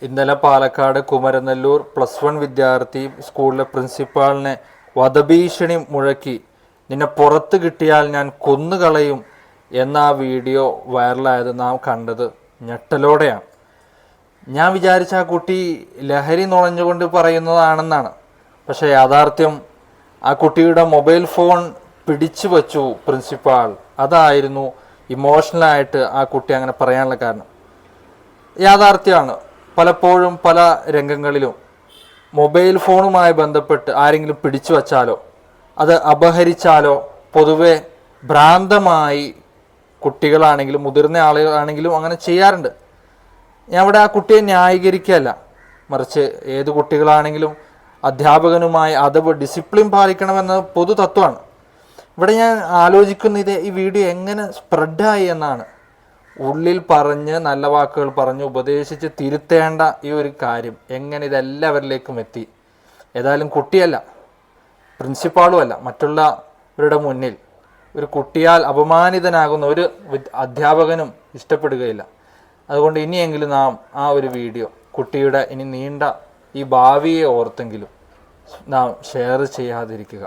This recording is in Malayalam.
ഇന്നലെ പാലക്കാട് കുമരനെല്ലൂർ +1 വിദ്യാർത്ഥി സ്കൂളിലെ പ്രിൻസിപ്പാളിനെ വധഭീഷണി മുഴക്കി നിന്നെ പുറത്ത് കിട്ടിയാൽ ഞാൻ കൊന്നുകളയും എന്ന ആ വീഡിയോ വൈറലായത് നാം കണ്ടത് ഞെട്ടലോടെയാണ്. ഞാൻ വിചാരിച്ച ആ കുട്ടി ലഹരി നുണഞ്ഞുകൊണ്ട് പറയുന്നതാണെന്നാണ്. പക്ഷേ യാഥാർത്ഥ്യം ആ കുട്ടിയുടെ മൊബൈൽ ഫോൺ പിടിച്ചു വച്ചു പ്രിൻസിപ്പാൾ. അതായിരുന്നു ഇമോഷണലായിട്ട് ആ കുട്ടി അങ്ങനെ പറയാനുള്ള കാരണം. യാഥാർത്ഥ്യമാണ്. പലപ്പോഴും പല രംഗങ്ങളിലും മൊബൈൽ ഫോണുമായി ബന്ധപ്പെട്ട് ആരെങ്കിലും പിടിച്ചു വച്ചാലോ അത് അപഹരിച്ചാലോ പൊതുവെ ഭ്രാന്തമായി കുട്ടികളാണെങ്കിലും മുതിർന്ന ആളുകളാണെങ്കിലും അങ്ങനെ ചെയ്യാറുണ്ട്. ഞാൻ ഇവിടെ ആ കുട്ടിയെ ന്യായീകരിക്കുകയല്ല, മറിച്ച് ഏത് കുട്ടികളാണെങ്കിലും അധ്യാപകനുമായി അതവ് ഡിസിപ്ലിൻ പാലിക്കണമെന്ന പൊതു തത്വമാണ്. ഇവിടെ ഞാൻ ആലോചിക്കുന്നത് ഈ വീഡിയോ എങ്ങനെ സ്പ്രെഡായി എന്നാണ്. ഉള്ളിൽ പറഞ്ഞ് നല്ല വാക്കുകൾ പറഞ്ഞ് ഉപദേശിച്ച് തിരുത്തേണ്ട ഈ ഒരു കാര്യം എങ്ങനെ ഇതെല്ലാവരിലേക്കും എത്തി? ഏതായാലും കുട്ടിയല്ല, പ്രിൻസിപ്പാളും അല്ല, മറ്റുള്ളവരുടെ മുന്നിൽ ഒരു കുട്ടിയാൽ അപമാനിതനാകുന്ന ഒരു അധ്യാപകനും ഇഷ്ടപ്പെടുകയില്ല. അതുകൊണ്ട് ഇനിയെങ്കിലും നാം ആ ഒരു വീഡിയോ കുട്ടിയുടെ ഇനി നീണ്ട ഈ ഭാവിയെ ഓർത്തെങ്കിലും നാം ഷെയർ ചെയ്യാതിരിക്കുക.